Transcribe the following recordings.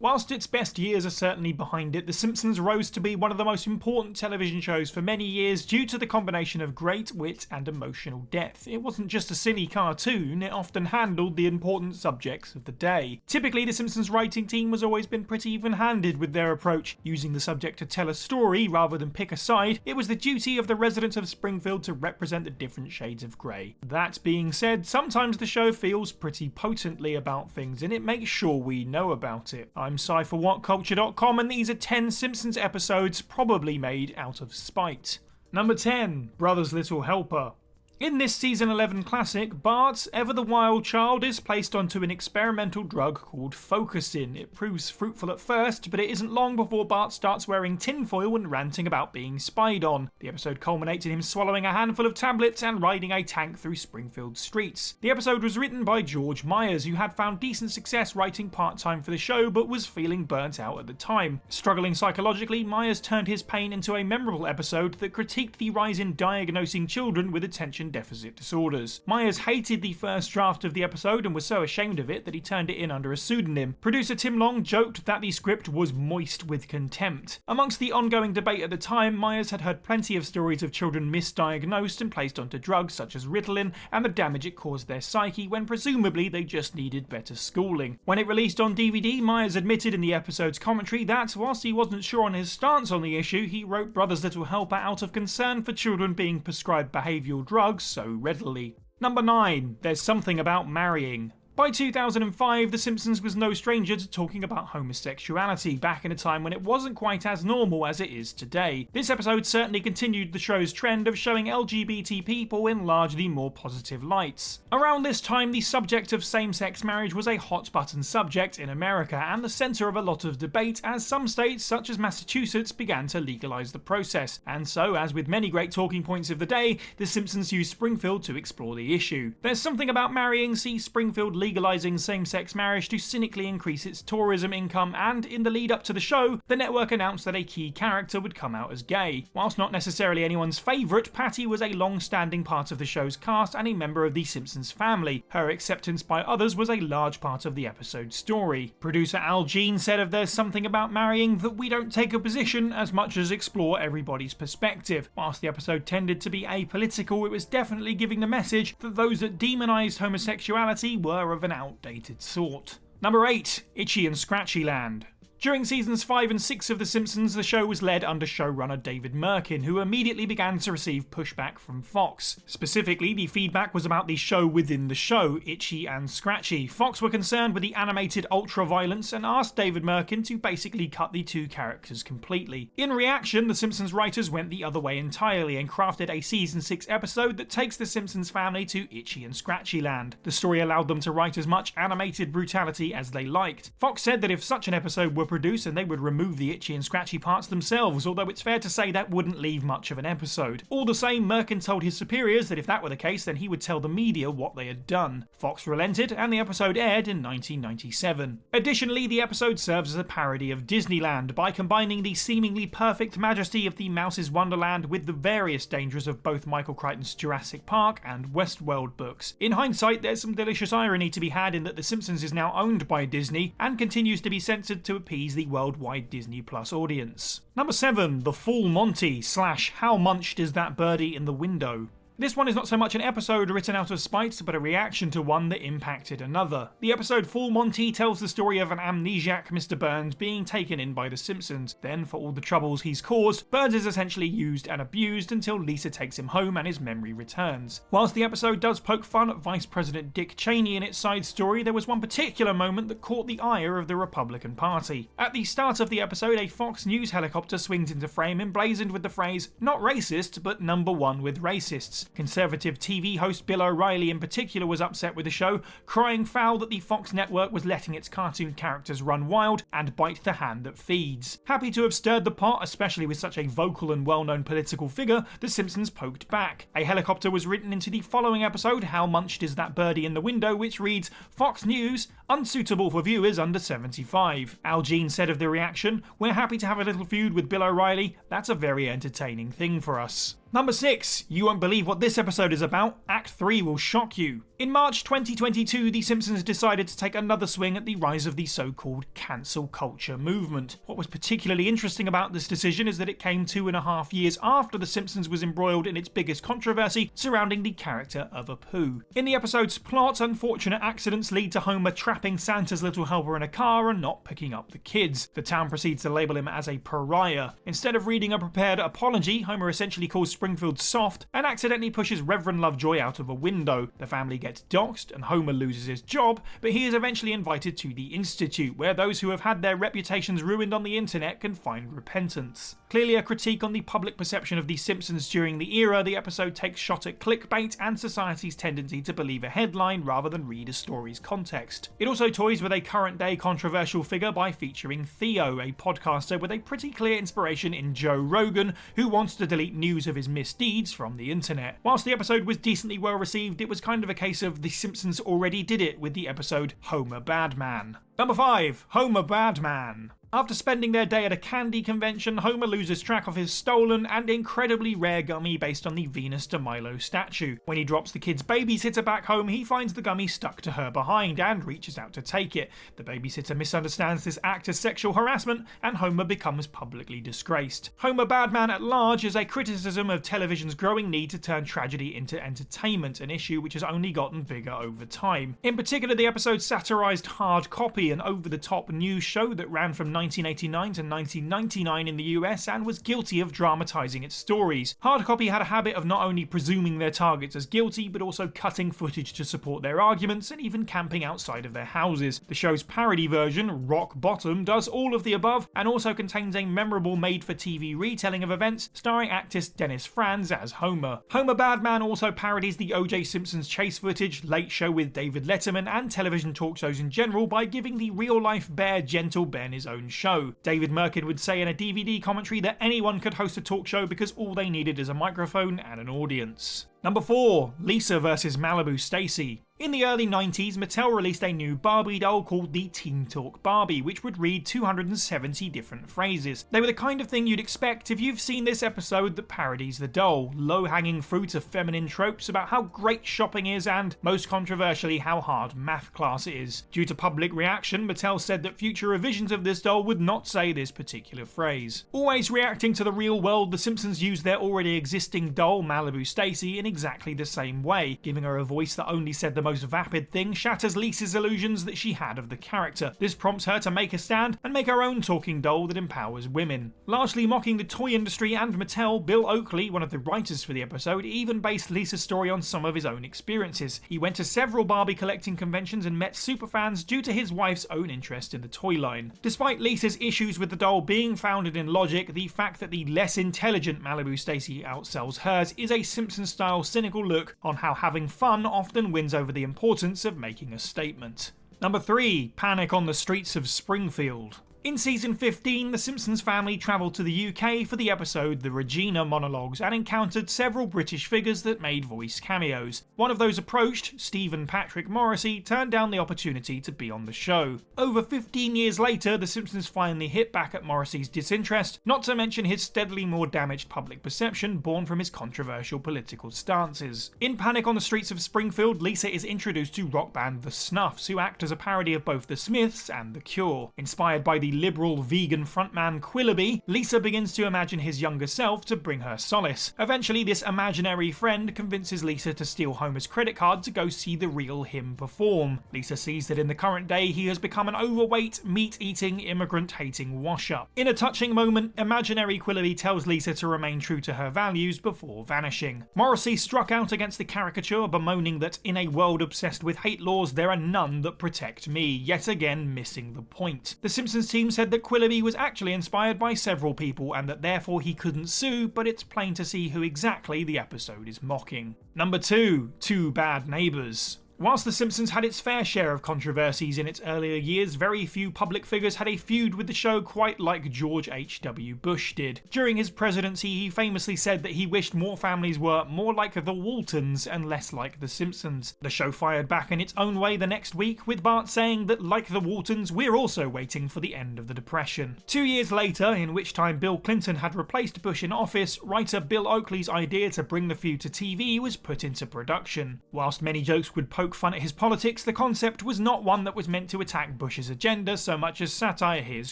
Whilst its best years are certainly behind it, The Simpsons rose to be one of the most important television shows for many years due to the combination of great wit and emotional depth. It wasn't just a silly cartoon, it often handled the important subjects of the day. Typically, The Simpsons writing team has always been pretty even-handed with their approach, using the subject to tell a story rather than pick a side. It was the duty of the residents of Springfield to represent the different shades of grey. That being said, sometimes the show feels pretty potently about things, and it makes sure we know about it. I'm Cy for WhatCulture.com, and these are 10 Simpsons episodes probably made out of spite. Number 10. Brother's Little Helper. In this season 11 classic, Bart, ever the wild child, is placed onto an experimental drug called Focusing. It proves fruitful at first, but it isn't long before Bart starts wearing tinfoil and ranting about being spied on. The episode culminates in him swallowing a handful of tablets and riding a tank through Springfield streets. The episode was written by George Myers, who had found decent success writing part-time for the show, but was feeling burnt out at the time. Struggling psychologically, Myers turned his pain into a memorable episode that critiqued the rise in diagnosing children with attention deficit disorders. Myers hated the first draft of the episode and was so ashamed of it that he turned it in under a pseudonym. Producer Tim Long joked that the script was moist with contempt. Amongst the ongoing debate at the time, Myers had heard plenty of stories of children misdiagnosed and placed onto drugs such as Ritalin and the damage it caused their psyche when presumably they just needed better schooling. When it released on DVD, Myers admitted in the episode's commentary that, whilst he wasn't sure on his stance on the issue, he wrote Brother's Little Helper out of concern for children being prescribed behavioural drugs so readily. Number 9. There's Something About Marrying. By 2005, The Simpsons was no stranger to talking about homosexuality, back in a time when it wasn't quite as normal as it is today. This episode certainly continued the show's trend of showing LGBT people in largely more positive lights. Around this time, the subject of same-sex marriage was a hot-button subject in America and the centre of a lot of debate as some states, such as Massachusetts, began to legalise the process. And so, as with many great talking points of the day, The Simpsons used Springfield to explore the issue. There's Something About Marrying sees Springfield legalising same-sex marriage to cynically increase its tourism income, and in the lead up to the show, the network announced that a key character would come out as gay. Whilst not necessarily anyone's favourite, Patty was a long-standing part of the show's cast and a member of the Simpsons family. Her acceptance by others was a large part of the episode's story. Producer Al Jean said of There's Something About Marrying that we don't take a position as much as explore everybody's perspective. Whilst the episode tended to be apolitical, it was definitely giving the message that those that demonised homosexuality were of an outdated sort. Number 8. Itchy and Scratchy Land. During seasons 5 and 6 of The Simpsons, the show was led under showrunner David Merkin, who immediately began to receive pushback from Fox. Specifically, the feedback was about the show within the show, Itchy and Scratchy. Fox were concerned with the animated ultra-violence and asked David Merkin to basically cut the two characters completely. In reaction, The Simpsons writers went the other way entirely and crafted a season 6 episode that takes the Simpsons family to Itchy and Scratchy Land. The story allowed them to write as much animated brutality as they liked. Fox said that if such an episode were produced, and they would remove the itchy and scratchy parts themselves, although it's fair to say that wouldn't leave much of an episode. All the same, Merkin told his superiors that if that were the case, then he would tell the media what they had done. Fox relented, and the episode aired in 1997. Additionally, the episode serves as a parody of Disneyland by combining the seemingly perfect majesty of the Mouse's Wonderland with the various dangers of both Michael Crichton's Jurassic Park and Westworld books. In hindsight, there's some delicious irony to be had in that The Simpsons is now owned by Disney and continues to be censored to appease the worldwide Disney Plus audience. Number 7. The Full Monty / How Munched Is That Birdie in the Window? This one is not so much an episode written out of spite, but a reaction to one that impacted another. The episode Full Monty tells the story of an amnesiac Mr. Burns being taken in by the Simpsons. Then, for all the troubles he's caused, Burns is essentially used and abused until Lisa takes him home and his memory returns. Whilst the episode does poke fun at Vice President Dick Cheney in its side story, there was one particular moment that caught the ire of the Republican Party. At the start of the episode, a Fox News helicopter swings into frame emblazoned with the phrase, "Not racist, but number one with racists." Conservative TV host Bill O'Reilly in particular was upset with the show, crying foul that the Fox network was letting its cartoon characters run wild and bite the hand that feeds. Happy to have stirred the pot, especially with such a vocal and well-known political figure, The Simpsons poked back. A helicopter was written into the following episode, How Munched Is That Birdie in the Window, which reads, "Fox News, unsuitable for viewers under 75. Al Jean said of the reaction, "We're happy to have a little feud with Bill O'Reilly. That's a very entertaining thing for us." Number 6. You won't believe what this episode is about. Act 3 will shock you. In March 2022, The Simpsons decided to take another swing at the rise of the so-called cancel culture movement. What was particularly interesting about this decision is that it came 2.5 years after The Simpsons was embroiled in its biggest controversy surrounding the character of Apu. In the episode's plot, unfortunate accidents lead to Homer trapping Santa's little helper in a car and not picking up the kids. The town proceeds to label him as a pariah. Instead of reading a prepared apology, Homer essentially calls Springfield soft and accidentally pushes Reverend Lovejoy out of a window. The family gets doxxed and Homer loses his job, but he is eventually invited to the Institute, where those who have had their reputations ruined on the internet can find repentance. Clearly a critique on the public perception of The Simpsons during the era, the episode takes shot at clickbait and society's tendency to believe a headline rather than read a story's context. It also toys with a current-day controversial figure by featuring Theo, a podcaster with a pretty clear inspiration in Joe Rogan, who wants to delete news of his misdeeds from the internet. Whilst the episode was decently well received, it was kind of a case of The Simpsons already did it with the episode Homer Badman. Number 5. Homer Badman. After spending their day at a candy convention, Homer loses track of his stolen and incredibly rare gummy based on the Venus de Milo statue. When he drops the kid's babysitter back home, he finds the gummy stuck to her behind and reaches out to take it. The babysitter misunderstands this act as sexual harassment, and Homer becomes publicly disgraced. Homer Badman at Large is a criticism of television's growing need to turn tragedy into entertainment, an issue which has only gotten bigger over time. In particular, the episode satirized Hard Copy, an over-the-top news show that ran from 1989 to 1999 in the US and was guilty of dramatizing its stories. Hard Copy had a habit of not only presuming their targets as guilty, but also cutting footage to support their arguments and even camping outside of their houses. The show's parody version, Rock Bottom, does all of the above and also contains a memorable made-for-TV retelling of events starring actress Dennis Franz as Homer. Homer Badman also parodies the O.J. Simpson's chase footage, Late Show with David Letterman, and television talk shows in general by giving the real-life bear Gentle Ben his own show. David Merkin would say in a DVD commentary that anyone could host a talk show because all they needed is a microphone and an audience. Number 4. Lisa vs Malibu Stacy. In the early 90s, Mattel released a new Barbie doll called the Teen Talk Barbie, which would read 270 different phrases. They were the kind of thing you'd expect if you've seen this episode that parodies the doll. Low-hanging fruit of feminine tropes about how great shopping is and, most controversially, how hard math class is. Due to public reaction, Mattel said that future revisions of this doll would not say this particular phrase. Always reacting to the real world, The Simpsons used their already existing doll, Malibu Stacy, in exactly the same way. Giving her a voice that only said the most vapid thing shatters Lisa's illusions that she had of the character. This prompts her to make a stand and make her own talking doll that empowers women. Largely mocking the toy industry and Mattel, Bill Oakley, one of the writers for the episode, even based Lisa's story on some of his own experiences. He went to several Barbie collecting conventions and met superfans due to his wife's own interest in the toy line. Despite Lisa's issues with the doll being founded in logic, the fact that the less intelligent Malibu Stacy outsells hers is a Simpsons-style cynical look on how having fun often wins over the importance of making a statement. Number 3. Panic on the Streets of Springfield. In season 15, the Simpsons family travelled to the UK for the episode The Regina Monologues and encountered several British figures that made voice cameos. One of those approached, Stephen Patrick Morrissey, turned down the opportunity to be on the show. Over 15 years later, the Simpsons finally hit back at Morrissey's disinterest, not to mention his steadily more damaged public perception born from his controversial political stances. In Panic on the Streets of Springfield, Lisa is introduced to rock band The Snuffs, who act as a parody of both The Smiths and The Cure. Inspired by the liberal vegan frontman Quillaby, Lisa begins to imagine his younger self to bring her solace. Eventually, this imaginary friend convinces Lisa to steal Homer's credit card to go see the real him perform. Lisa sees that in the current day he has become an overweight, meat-eating, immigrant-hating wash-up. In a touching moment, imaginary Quillaby tells Lisa to remain true to her values before vanishing. Morrissey struck out against the caricature, bemoaning that in a world obsessed with hate laws, there are none that protect me, yet again missing the point. The Simpsons team said that Quillaby was actually inspired by several people and that therefore he couldn't sue, but it's plain to see who exactly the episode is mocking. Number 2. Two Bad Neighbours. Whilst The Simpsons had its fair share of controversies in its earlier years, very few public figures had a feud with the show quite like George H.W. Bush did. During his presidency, he famously said that he wished more families were more like the Waltons and less like The Simpsons. The show fired back in its own way the next week, with Bart saying that, like the Waltons, we're also waiting for the end of the Depression. 2 years later, in which time Bill Clinton had replaced Bush in office, writer Bill Oakley's idea to bring the feud to TV was put into production. Whilst many jokes would poke fun at his politics, the concept was not one that was meant to attack Bush's agenda so much as satire his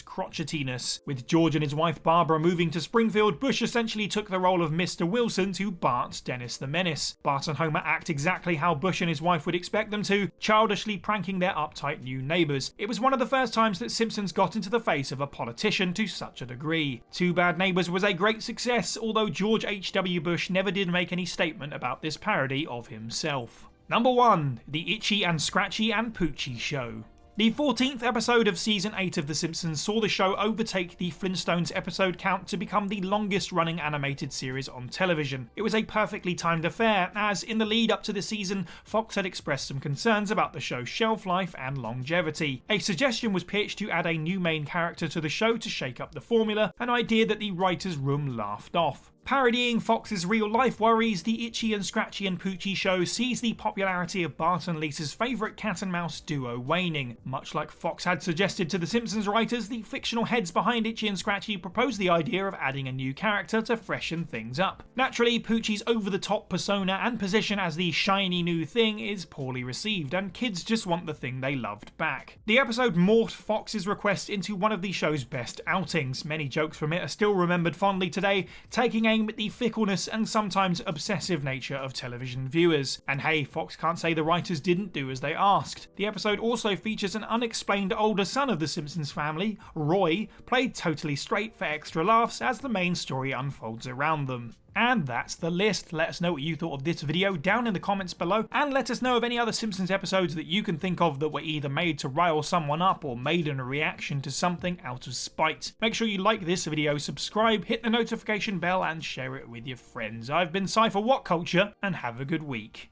crotchetiness. With George and his wife Barbara moving to Springfield, Bush essentially took the role of Mr. Wilson to Bart's Dennis the Menace. Bart and Homer act exactly how Bush and his wife would expect them to, childishly pranking their uptight new neighbours. It was one of the first times that Simpsons got into the face of a politician to such a degree. Two Bad Neighbours was a great success, although George H.W. Bush never did make any statement about this parody of himself. Number 1. The Itchy and Scratchy and Poochie Show. The 14th episode of Season 8 of The Simpsons saw the show overtake the Flintstones episode count to become the longest running animated series on television. It was a perfectly timed affair, as in the lead up to the season, Fox had expressed some concerns about the show's shelf life and longevity. A suggestion was pitched to add a new main character to the show to shake up the formula, an idea that the writers' room laughed off. Parodying Fox's real-life worries, the Itchy and Scratchy and Poochie show sees the popularity of Bart and Lisa's favourite cat and mouse duo waning. Much like Fox had suggested to the Simpsons writers, the fictional heads behind Itchy and Scratchy proposed the idea of adding a new character to freshen things up. Naturally, Poochie's over-the-top persona and position as the shiny new thing is poorly received, and kids just want the thing they loved back. The episode morphed Fox's request into one of the show's best outings. Many jokes from it are still remembered fondly today, taking aim at the fickleness and sometimes obsessive nature of television viewers. And hey, Fox can't say the writers didn't do as they asked. The episode also features an unexplained older son of the Simpsons family, Roy, played totally straight for extra laughs as the main story unfolds around them. And that's the list. Let us know what you thought of this video down in the comments below, and let us know of any other Simpsons episodes that you can think of that were either made to rile someone up or made in a reaction to something out of spite. Make sure you like this video, subscribe, hit the notification bell and share it with your friends. I've been Cy for What Culture, and have a good week.